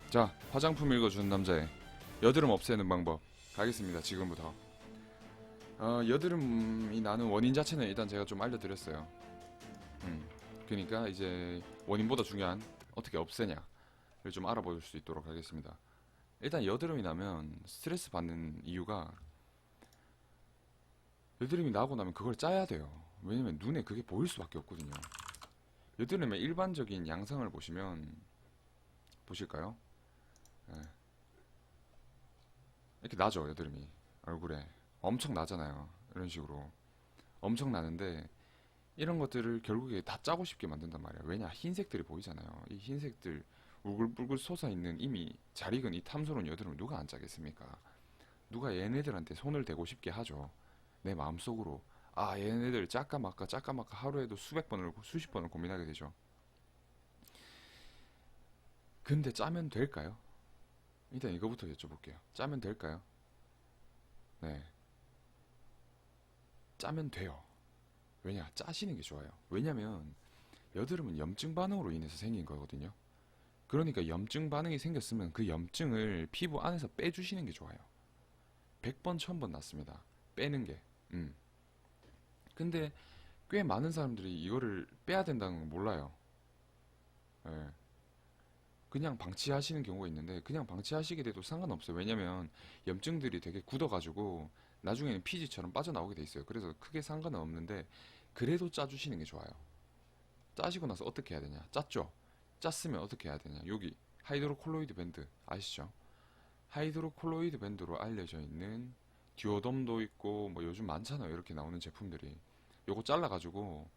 자, 화장품 읽어주는 남자의 여드름 없애는 방법 가겠습니다. 지금부터. 여드름이 나는 원인 자체는 일단 제가 좀 알려드렸어요. 그러니까 이제 원인보다 중요한 어떻게 없애냐를 좀 알아볼 수 있도록 하겠습니다. 일단 여드름이 나면 스트레스 받는 이유가, 여드름이 나고 나면 그걸 짜야 돼요. 왜냐면 눈에 그게 보일 수밖에 없거든요. 여드름의 일반적인 양상을 보시면, 보실까요? 예. 이렇게 나죠, 여드름이. 얼굴에. 엄청 나잖아요. 이런 식으로. 엄청 나는데, 이런 것들을 결국에 다 짜고 싶게 만든단 말이에요. 왜냐? 흰색들이 보이잖아요. 이 흰색들, 울글불글 솟아있는 이미 잘 익은 이 탐스러운 여드름을 누가 안 짜겠습니까? 누가 얘네들한테 손을 대고 싶게 하죠. 내 마음속으로. 아, 얘네들 짤까 말까 하루에도 수백 번을, 수십 번을 고민하게 되죠. 근데 짜면 될까요? 일단 이거부터 여쭤볼게요. 짜면 될까요? 네. 짜면 돼요. 왜냐? 짜시는 게 좋아요. 왜냐면 여드름은 염증 반응으로 인해서 생긴 거거든요. 그러니까 염증 반응이 생겼으면 그 염증을 피부 안에서 빼주시는 게 좋아요. 100번, 1000번 낫습니다. 빼는 게. 근데 꽤 많은 사람들이 이거를 빼야 된다는 걸 몰라요. 예. 그냥 방치하시는 경우가 있는데, 그냥 방치하시게 돼도 상관없어요. 왜냐면 염증들이 되게 굳어가지고 나중에는 피지처럼 빠져나오게 돼 있어요. 그래서 크게 상관은 없는데, 그래도 짜주시는 게 좋아요. 짜시고 나서 어떻게 해야 되냐? 짰죠? 짰으면 어떻게 해야 되냐? 여기 하이드로콜로이드 밴드 아시죠? 하이드로콜로이드 밴드로 알려져 있는 듀오덤도 있고 뭐 요즘 많잖아요. 이렇게 나오는 제품들이. 요거 잘라가지고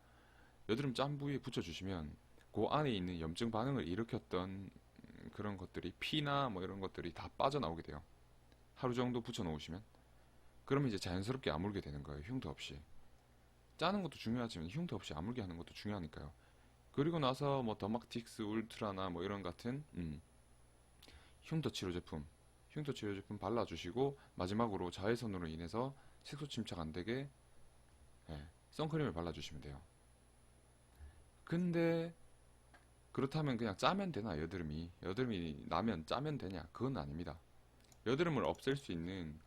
여드름 짠 부위에 붙여주시면 그 안에 있는 염증 반응을 일으켰던 그런 것들이, 피나 뭐 이런 것들이 다 빠져나오게 돼요. 하루 정도 붙여놓으시면. 그러면 이제 자연스럽게 아물게 되는 거예요. 흉터 없이. 짜는 것도 중요하지만 흉터 없이 아물게 하는 것도 중요하니까요. 그리고 나서 뭐 더막틱스 울트라나 뭐 이런 같은 흉터 치료 제품, 흉터 치료 제품 발라주시고, 마지막으로 자외선으로 인해서 색소 침착 안 되게, 예, 선크림을 발라주시면 돼요. 근데 그렇다면 그냥 짜면 되나? 여드름이 나면 짜면 되냐? 그건 아닙니다. 여드름을 없앨 수 있는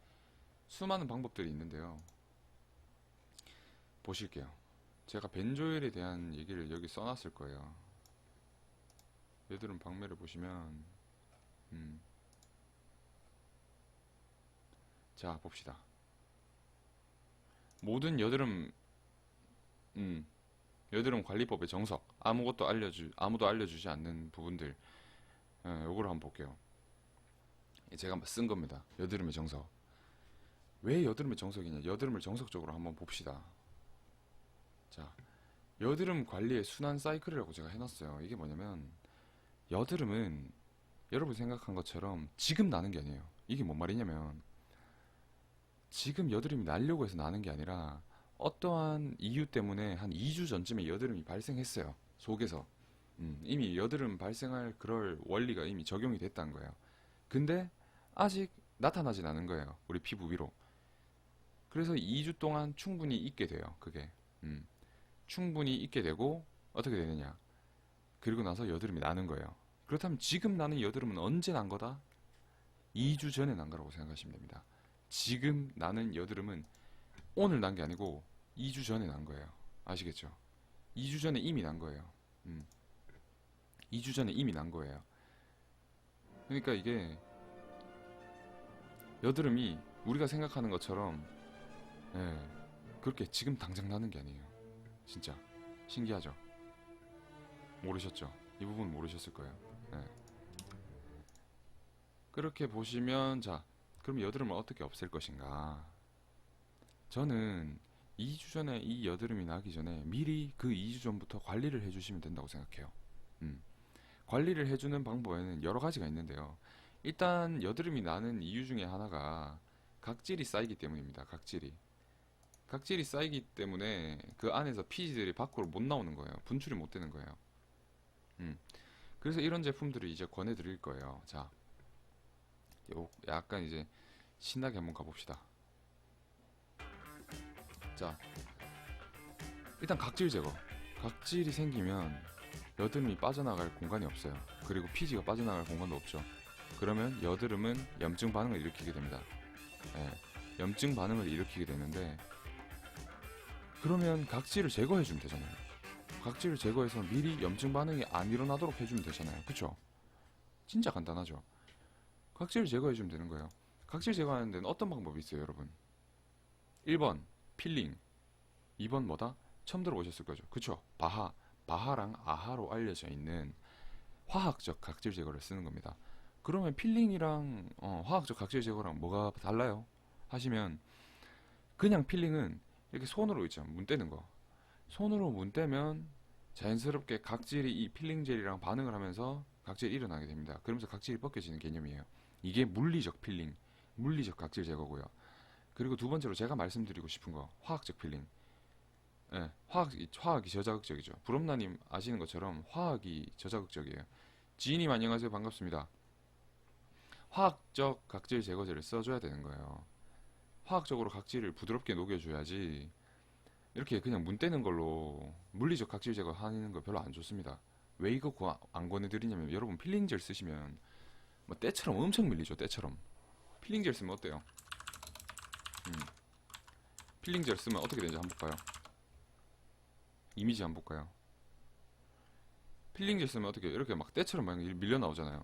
수많은 방법들이 있는데요. 보실게요. 제가 벤조일에 대한 얘기를 여기 써놨을 거예요. 여드름 방매를 보시면, 자, 봅시다. 모든 여드름 관리법의 정석, 아무도 알려주지 않는 부분들, 요거를 한번 볼게요. 제가 쓴 겁니다. 여드름의 정석. 왜 여드름의 정석이냐? 여드름을 정석적으로 한번 봅시다. 자, 여드름 관리의 순환 사이클이라고 제가 해놨어요. 이게 뭐냐면, 여드름은 여러분 생각한 것처럼 지금 나는 게 아니에요. 이게 뭔 말이냐면, 지금 여드름이 나려고 해서 나는 게 아니라, 어떠한 이유 때문에 한 2주 전쯤에 여드름이 발생했어요. 속에서. 이미 여드름 발생할 그럴 원리가 이미 적용이 됐다는 거예요. 근데 아직 나타나진 않은 거예요. 우리 피부 위로. 그래서 2주 동안 충분히 있게 돼요. 그게. 충분히 있게 되고 어떻게 되느냐? 그리고 나서 여드름이 나는 거예요. 그렇다면 지금 나는 여드름은 언제 난 거다? 2주 전에 난 거라고 생각하시면 됩니다. 지금 나는 여드름은 오늘 난 게 아니고 2주 전에 난 거예요. 아시겠죠? 2주 전에 이미 난 거예요. 2주 전에 이미 난 거예요. 그러니까 이게 여드름이 우리가 생각하는 것처럼, 예, 그렇게 지금 당장 나는 게 아니에요. 진짜 신기하죠? 모르셨죠? 이 부분 모르셨을 거예요. 예. 그렇게 보시면, 자, 그럼 여드름을 어떻게 없앨 것인가? 저는 2주 전에 이 여드름이 나기 전에 미리 그 2주 전부터 관리를 해주시면 된다고 생각해요. 관리를 해주는 방법에는 여러 가지가 있는데요. 일단 여드름이 나는 이유 중에 하나가 각질이 쌓이기 때문입니다. 각질이 쌓이기 때문에 그 안에서 피지들이 밖으로 못 나오는 거예요. 분출이 못 되는 거예요. 그래서 이런 제품들을 이제 권해드릴 거예요. 자, 약간 이제 신나게 한번 가봅시다. 자, 일단 각질 제거. 각질이 생기면 여드름이 빠져나갈 공간이 없어요. 그리고 피지가 빠져나갈 공간도 없죠. 그러면 여드름은 염증 반응을 일으키게 됩니다. 예, 염증 반응을 일으키게 되는데 그러면 각질을 제거해주면 되잖아요. 각질을 제거해서 미리 염증 반응이 안 일어나도록 해주면 되잖아요. 그쵸? 진짜 간단하죠. 각질을 제거해주면 되는 거예요. 각질 제거하는 데는 어떤 방법이 있어요, 여러분? 1번 필링, 2번 뭐다? 처음 들어보셨을 거죠. 그쵸? 바하랑 아하로 알려져 있는 화학적 각질 제거를 쓰는 겁니다. 그러면 필링이랑 화학적 각질 제거랑 뭐가 달라요? 하시면 그냥 필링은 이렇게 손으로 있죠. 문 떼는 거. 손으로 문 떼면 자연스럽게 각질이 이 필링 젤이랑 반응을 하면서 각질이 일어나게 됩니다. 그러면서 각질이 벗겨지는 개념이에요. 이게 물리적 필링, 물리적 각질 제거고요. 그리고 두 번째로 제가 말씀드리고 싶은 거 화학적 필링. 예, 화학이 저자극적이죠. 부럼나님 아시는 것처럼 화학이 저자극적이에요. 지인님 안녕하세요. 반갑습니다. 화학적 각질 제거제를 써줘야 되는 거예요. 화학적으로 각질을 부드럽게 녹여줘야지 이렇게 그냥 문 떼는 걸로 물리적 각질 제거하는 거 별로 안 좋습니다. 왜 이거 안 권해드리냐면 여러분 필링젤 쓰시면 뭐 때처럼 엄청 밀리죠. 때처럼. 필링젤 쓰면 어때요? 필링젤 쓰면 어떻게 되는지 한번 볼까요? 이미지 한번 볼까요? 필링젤 쓰면 어떻게 이렇게 막 때처럼 막 밀려 나오잖아요.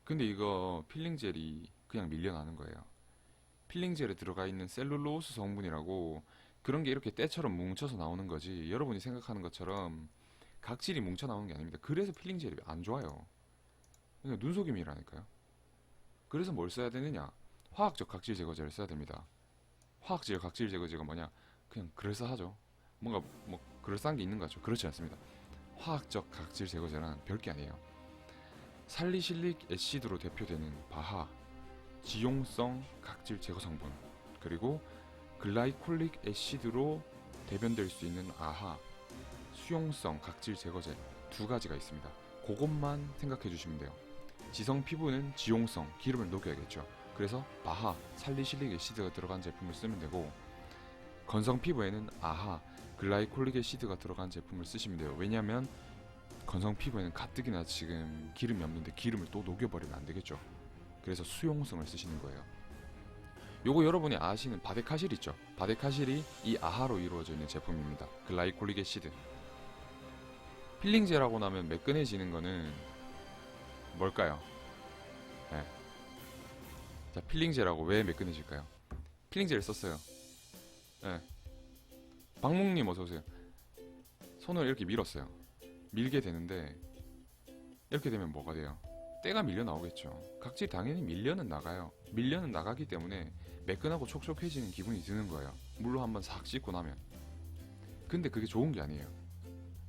근데 이거 필링젤이 그냥 밀려 나는 거예요. 필링젤에 들어가 있는 셀룰로스 성분이라고 그런 게 이렇게 때처럼 뭉쳐서 나오는 거지 여러분이 생각하는 것처럼 각질이 뭉쳐 나오는 게 아닙니다. 그래서 필링젤이 안 좋아요. 그러니까 눈속임이라니까요. 그래서 뭘 써야 되느냐? 화학적 각질 제거제를 써야 됩니다. 화학적 각질 제거제가 뭐냐? 그냥 그럴싸하죠. 뭔가 뭐 그럴싸한 게 있는 거죠. 그렇지 않습니다. 화학적 각질 제거제란 별게 아니에요. 살리실릭 애시드로 대표되는 바하, 지용성 각질 제거 성분, 그리고 글라이콜릭 애시드로 대변될 수 있는 아하, 수용성 각질 제거제 두 가지가 있습니다. 그것만 생각해 주시면 돼요. 지성 피부는 지용성, 기름을 녹여야겠죠. 그래서 바하, 살리실릭 애시드가 들어간 제품을 쓰면 되고 건성 피부에는 아하, 글라이콜릭 애시드가 들어간 제품을 쓰시면 돼요. 왜냐하면 건성 피부에는 가뜩이나 지금 기름이 없는데 기름을 또 녹여버리면 안 되겠죠. 그래서 수용성을 쓰시는 거예요. 요거 여러분이 아시는 바데카실 있죠? 바데카실이 이 아하로 이루어져 있는 제품입니다. 글라이콜릭 애시드. 필링젤하고 나면 매끈해지는 거는 뭘까요? 네. 자, 필링젤하고 왜 매끈해질까요? 필링젤을 썼어요. 네. 박몽님 어서오세요. 손을 이렇게 밀었어요. 밀게 되는데 이렇게 되면 뭐가 돼요? 때가 밀려 나오겠죠. 각질이 당연히 밀려는 나가요. 밀려는 나가기 때문에 매끈하고 촉촉해지는 기분이 드는 거예요. 물로 한번 싹 씻고 나면. 근데 그게 좋은 게 아니에요.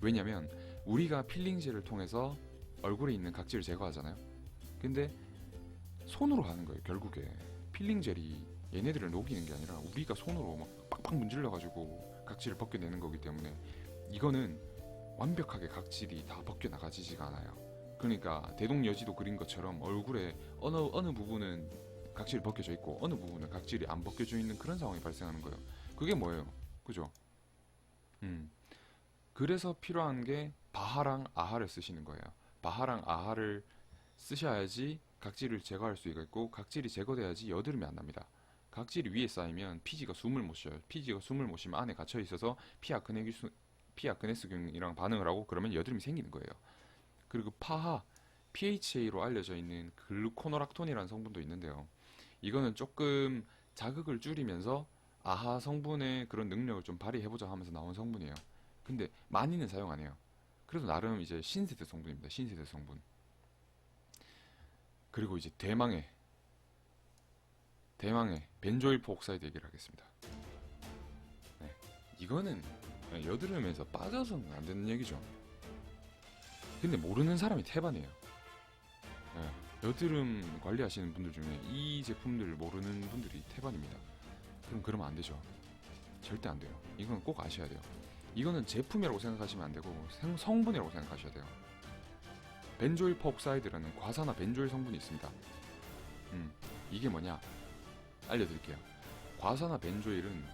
왜냐면 우리가 필링젤을 통해서 얼굴에 있는 각질을 제거하잖아요. 근데 손으로 하는 거예요. 결국에 필링젤이 얘네들을 녹이는 게 아니라 우리가 손으로 막 빡빡 문질러가지고 각질을 벗겨내는 거기 때문에 이거는 완벽하게 각질이 다 벗겨나가지지가 않아요. 그러니까 대동여지도 그린 것처럼 얼굴에 어느 부분은 각질이 벗겨져 있고 어느 부분은 각질이 안 벗겨져 있는 그런 상황이 발생하는 거예요. 그게 뭐예요? 그죠? 그래서 필요한 게 바하랑 아하를 쓰시는 거예요. 바하랑 아하를 쓰셔야지 각질을 제거할 수 있고 각질이 제거돼야지 여드름이 안 납니다. 각질이 위에 쌓이면 피지가 숨을 못 쉬어요. 피지가 숨을 못 쉬면 안에 갇혀 있어서 피아크네스균이랑 반응을 하고 그러면 여드름이 생기는 거예요. 그리고 파하, PHA로 알려져 있는 글루코노락톤이라는 성분도 있는데요. 이거는 조금 자극을 줄이면서 아하 성분의 그런 능력을 좀 발휘해보자 하면서 나온 성분이에요. 근데 많이는 사용 안 해요. 그래도 나름 이제 신세대 성분입니다. 신세대 성분. 그리고 이제 대망의 벤조일 포옥사이드 얘기를 하겠습니다. 네, 이거는 여드름에서 빠져서는 안 되는 얘기죠. 근데 모르는 사람이 태반이에요. 네, 여드름 관리하시는 분들 중에 이 제품들을 모르는 분들이 태반입니다. 그러면 안 되죠. 절대 안 돼요. 이건 꼭 아셔야 돼요. 이거는 제품이라고 생각하시면 안 되고 성분이라고 생각하셔야 돼요. 벤조일 퍼옥사이드라는 과산화 벤조일 성분이 있습니다. 이게 뭐냐? 알려드릴게요. 과산화 벤조일은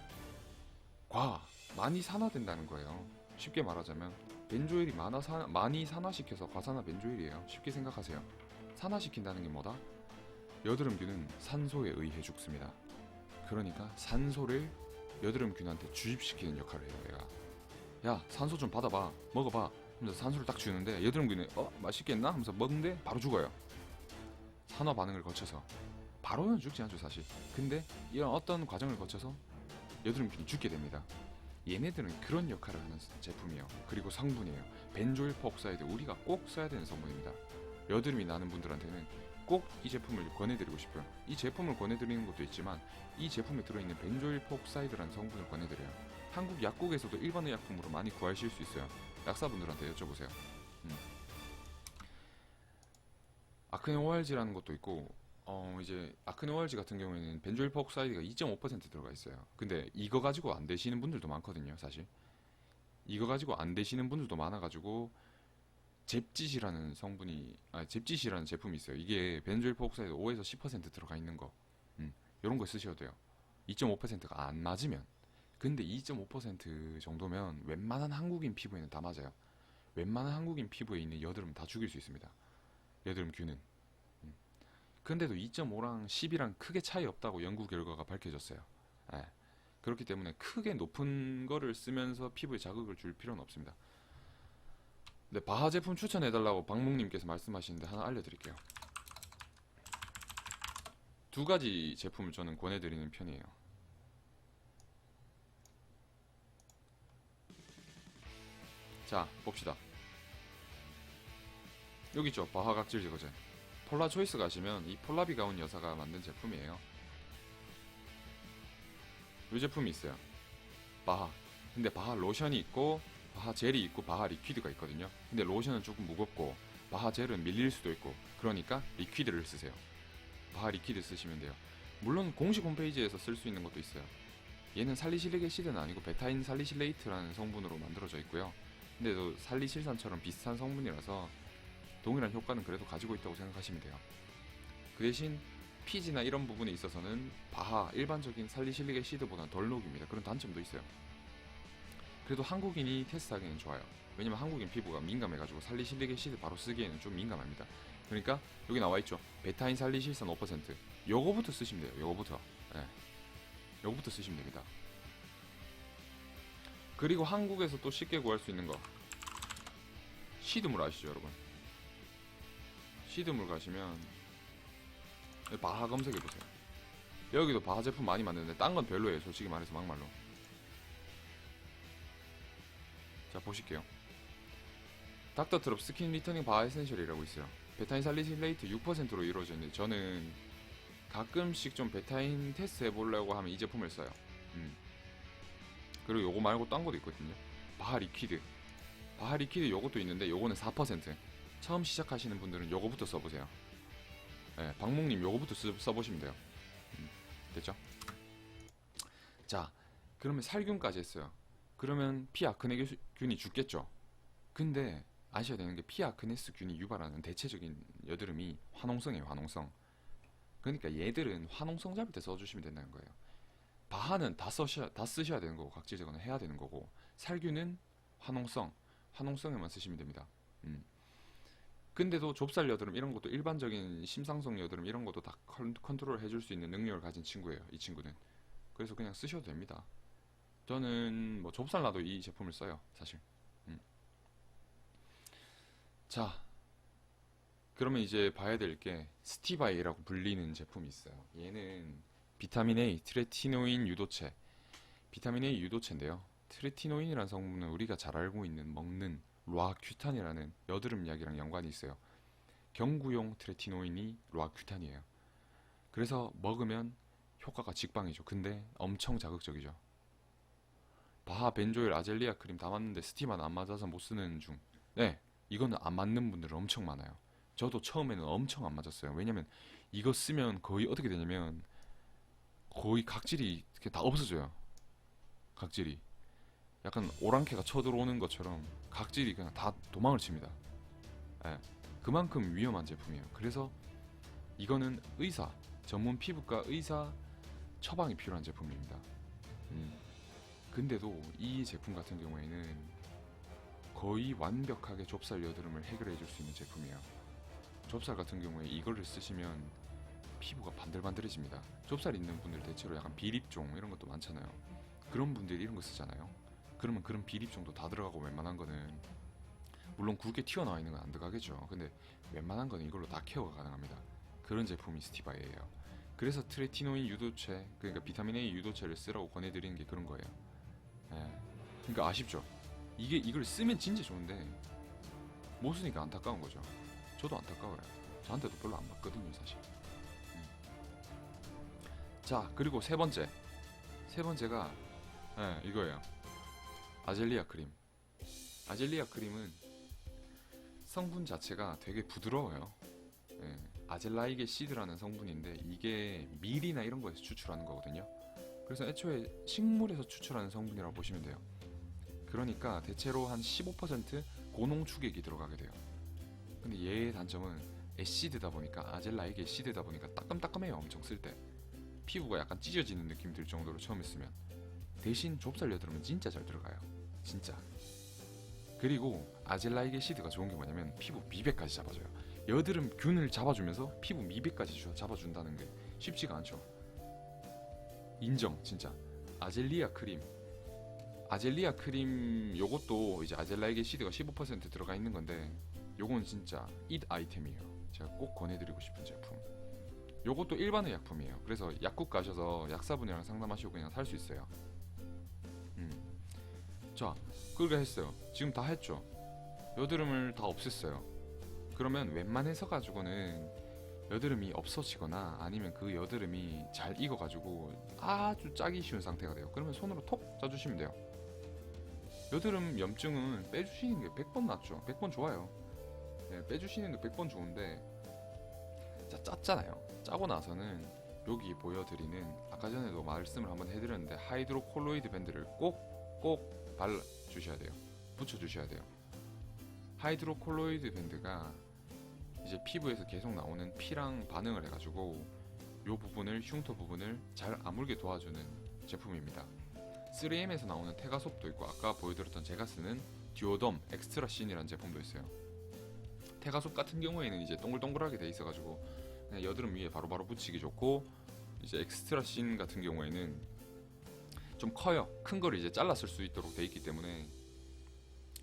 많이 산화된다는 거예요. 쉽게 말하자면 벤조일이 많이 산화시켜서 과산화 벤조일이에요. 쉽게 생각하세요. 산화시킨다는 게 뭐다? 여드름균은 산소에 의해 죽습니다. 그러니까 산소를 여드름균한테 주입시키는 역할을 해요. 얘가 야 산소 좀 받아봐 먹어봐 하면서 산소를 딱 주는데 여드름균이 맛있겠나? 하면서 먹는데 바로 죽어요. 산화 반응을 거쳐서. 바로는 죽지 않죠 사실. 근데 이런 어떤 과정을 거쳐서 여드름균이 죽게 됩니다. 얘네들은 그런 역할을 하는 제품이에요. 그리고 성분이에요. 벤조일 퍼옥사이드, 우리가 꼭 써야 되는 성분입니다. 여드름이 나는 분들한테는 꼭 이 제품을 권해드리고 싶어요. 이 제품을 권해드리는 것도 있지만 이 제품에 들어있는 벤조일 퍼옥사이드라는 성분을 권해드려요. 한국 약국에서도 일반 의약품으로 많이 구하실 수 있어요. 약사분들한테 여쭤보세요. 아크네 ORG라는 것도 있고 이제 아크네 ORG 같은 경우에는 벤조일 퍼옥사이드가 2.5% 들어가 있어요. 근데 이거 가지고 안 되시는 분들도 많거든요, 사실. 이거 가지고 안 되시는 분들도 많아가지고 잽짓이라는 제품이 있어요. 이게 벤조일 퍼옥사이드 5에서 10% 들어가 있는 거. 이런 거 쓰셔도 돼요. 2.5%가 안 맞으면. 근데 2.5% 정도면 웬만한 한국인 피부에는 다 맞아요. 웬만한 한국인 피부에 있는 여드름 다 죽일 수 있습니다. 여드름균은. 근데도 2.5랑 10이랑 크게 차이 없다고 연구 결과가 밝혀졌어요. 예. 그렇기 때문에 크게 높은 거를 쓰면서 피부에 자극을 줄 필요는 없습니다. 네, 바하 제품 추천해달라고 박묵님께서 말씀하시는데 하나 알려드릴게요. 두 가지 제품을 저는 권해드리는 편이에요. 자, 봅시다. 여기 있죠, 바하 각질 제거제. 폴라 초이스 가시면 이 폴라비 가운 여사가 만든 제품이에요. 이 제품이 있어요. 바하. 근데 바하 로션이 있고 바하 젤이 있고 바하 리퀴드가 있거든요. 근데 로션은 조금 무겁고 바하 젤은 밀릴 수도 있고 그러니까 리퀴드를 쓰세요. 바하 리퀴드 쓰시면 돼요. 물론 공식 홈페이지에서 쓸 수 있는 것도 있어요. 얘는 살리실릭 애시드는 아니고 베타인 살리실레이트라는 성분으로 만들어져 있고요. 근데 또 살리실산처럼 비슷한 성분이라서 동일한 효과는 그래도 가지고 있다고 생각하시면 돼요. 그 대신 피지나 이런 부분에 있어서는 바하 일반적인 살리실릭 애시드보다 덜 녹입니다. 그런 단점도 있어요. 그래도 한국인이 테스트하기는 좋아요. 왜냐면 한국인 피부가 민감해가지고 살리실릭 애시드 바로 쓰기에는 좀 민감합니다. 그러니까 여기 나와있죠. 베타인 살리실산 5%. 요거부터 쓰시면 돼요. 요거부터. 네. 요거부터 쓰시면 됩니다. 그리고 한국에서 또 쉽게 구할 수 있는 거 시드물 아시죠 여러분? 시드물 가시면 바하 검색해보세요. 여기도 바하 제품 많이 만드는데 딴 건 별로예요. 솔직히 말해서 막말로. 자 보실게요. 닥터트롭 스킨 리터닝 바하 에센셜이라고 있어요. 베타인 살리실레이트 6%로 이루어져 있는데 저는 가끔씩 좀 베타인 테스트 해보려고 하면 이 제품을 써요. 그리고 요거 말고 딴 것도 있거든요. 바하 리퀴드. 바하 리퀴드 요것도 있는데 요거는 4%. 처음 시작하시는 분들은 요거부터 써보세요. 네, 박목님 요거부터 써보시면 돼요. 됐죠? 자, 그러면 살균까지 했어요. 그러면 피아크네균이 죽겠죠? 근데 아셔야 되는 게 피아크네스균이 유발하는 대체적인 여드름이 화농성이에요. 화농성. 그러니까 얘들은 화농성 잡을 때 써주시면 된다는 거예요. 바하는 다 쓰셔야 되는 거고 각질 제거는 해야 되는 거고 살균은 화농성에만 쓰시면 됩니다. 근데도 좁쌀 여드름 이런 것도 일반적인 심상성 여드름 이런 것도 다 컨트롤 해줄 수 있는 능력을 가진 친구예요. 이 친구는. 그래서 그냥 쓰셔도 됩니다. 저는 뭐 좁쌀 나도 이 제품을 써요. 사실. 자, 그러면 이제 봐야 될 게 스티바이라고 불리는 제품이 있어요. 얘는 비타민 A, 트레티노인 유도체. 비타민 A 유도체인데요. 트레티노인이라는 성분은 우리가 잘 알고 있는 먹는 로아큐탄이라는 여드름 약이랑 연관이 있어요. 경구용 트레티노인이 로아큐탄이에요. 그래서 먹으면 효과가 직방이죠. 근데 엄청 자극적이죠. 바하 벤조일 아젤리아 크림 다 맞는데 스티만 안 맞아서 못 쓰는 중. 네, 이거는 안 맞는 분들 엄청 많아요. 저도 처음에는 엄청 안 맞았어요. 왜냐면 이거 쓰면 거의 어떻게 되냐면 거의 각질이 이렇게 다 없어져요. 각질이. 약간 오랑캐가 쳐들어오는 것처럼 각질이 그냥 다 도망을 칩니다. 예, 그만큼 위험한 제품이에요. 그래서 이거는 전문 피부과 의사 처방이 필요한 제품입니다. 근데도 이 제품 같은 경우에는 거의 완벽하게 좁쌀 여드름을 해결해 줄 수 있는 제품이에요. 좁쌀 같은 경우에 이거를 쓰시면 피부가 반들반들해집니다. 좁쌀 있는 분들 대체로 약간 비립종 이런 것도 많잖아요. 그런 분들이 이런 거 쓰잖아요. 그러면 그런 비립종도 다 들어가고 웬만한 거는 물론 굵게 튀어나와 있는 건 안 들어가겠죠. 근데 웬만한 거는 이걸로 다 케어가 가능합니다. 그런 제품이 스티바이예요. 그래서 트레티노인 유도체, 그러니까 비타민 A 유도체를 쓰라고 권해드리는 게 그런 거예요. 예. 그러니까 아쉽죠. 이걸 쓰면 진짜 좋은데 못 쓰니까 안타까운 거죠. 저도 안타까워요. 저한테도 별로 안 맞거든요, 사실. 자, 그리고 세 번째가 이거예요. 아젤리아 크림. 아젤리아 크림은 성분 자체가 되게 부드러워요. 예, 아젤라이게 시드라는 성분인데 이게 밀이나 이런 거에서 추출하는 거거든요. 그래서 애초에 식물에서 추출하는 성분이라고 보시면 돼요. 그러니까 대체로 한 15% 고농축액이 들어가게 돼요. 근데 얘의 단점은 애시드다 보니까 아젤라이게 애시드다 보니까 따끔따끔해요. 엄청 쓸 때 피부가 약간 찢어지는 느낌 들 정도로 처음에 쓰면. 대신 좁쌀 여드름은 진짜 잘 들어가요. 진짜. 그리고 아젤라이게 시드가 좋은 게 뭐냐면 피부 미백까지 잡아줘요. 여드름 균을 잡아주면서 피부 미백까지 잡아준다는 게 쉽지가 않죠. 인정, 진짜. 아젤리아 크림 요것도 이제 아젤라이게 시드가 15% 들어가 있는 건데 요건 진짜 잇 아이템이에요. 제가 꼭 권해드리고 싶은 제품. 요것도 일반 의약품이에요. 그래서 약국 가셔서 약사분이랑 상담하시고 그냥 살 수 있어요. 자, 그렇게 했어요. 지금 다 했죠. 여드름을 다 없앴어요. 그러면 웬만해서 가지고는 여드름이 없어지거나 아니면 그 여드름이 잘 익어가지고 아주 짜기 쉬운 상태가 돼요. 그러면 손으로 톡 짜주시면 돼요. 여드름 염증은 빼주시는 게 100번 낫죠. 100번 좋아요. 네, 빼주시는 게 100번 좋은데 자, 짰잖아요. 짜고 나서는 여기 보여드리는 아까 전에도 말씀을 한번 해드렸는데 하이드로콜로이드 밴드를 꼭 발라주셔야 돼요. 붙여주셔야 돼요. 하이드로콜로이드 밴드가 이제 피부에서 계속 나오는 피랑 반응을 해가지고 요 부분을 흉터 부분을 잘 아물게 도와주는 제품입니다. 3M에서 나오는 테가솝도 있고 아까 보여드렸던 제가 쓰는 듀오덤 엑스트라 신이라는 제품도 있어요. 테가솝 같은 경우에는 이제 동글동글하게 돼 있어가지고 그냥 여드름 위에 바로바로 붙이기 좋고 이제 엑스트라 신 같은 경우에는 좀 커요. 큰 거를 이제 잘라 쓸 수 있도록 돼 있기 때문에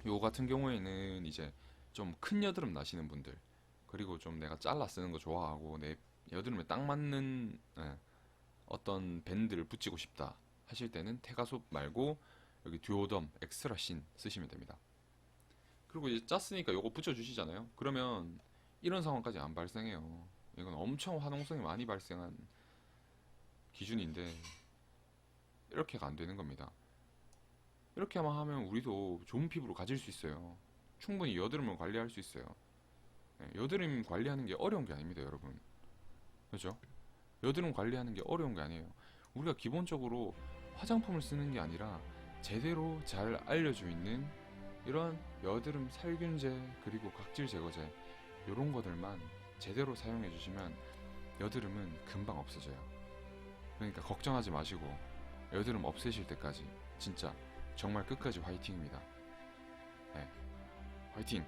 요 같은 경우에는 이제 좀 큰 여드름 나시는 분들 그리고 좀 내가 잘라 쓰는 거 좋아하고 내 여드름에 딱 맞는 어떤 밴드를 붙이고 싶다 하실 때는 테가솝 말고 여기 듀오덤 엑스트라 신 쓰시면 됩니다. 그리고 이제 짰으니까 요거 붙여주시잖아요. 그러면 이런 상황까지 안 발생해요. 이건 엄청 화농성이 많이 발생한 기준인데 이렇게가 안 되는 겁니다. 이렇게만 하면 우리도 좋은 피부로 가질 수 있어요. 충분히 여드름을 관리할 수 있어요. 여드름 관리하는 게 어려운 게 아닙니다, 여러분. 그렇죠? 여드름 관리하는 게 어려운 게 아니에요. 우리가 기본적으로 화장품을 쓰는 게 아니라 제대로 잘 알려져 있는 이런 여드름 살균제 그리고 각질 제거제 이런 것들만 제대로 사용해 주시면 여드름은 금방 없어져요. 그러니까 걱정하지 마시고 여드름 없애실 때까지 진짜 정말 끝까지 화이팅입니다. 네, 화이팅!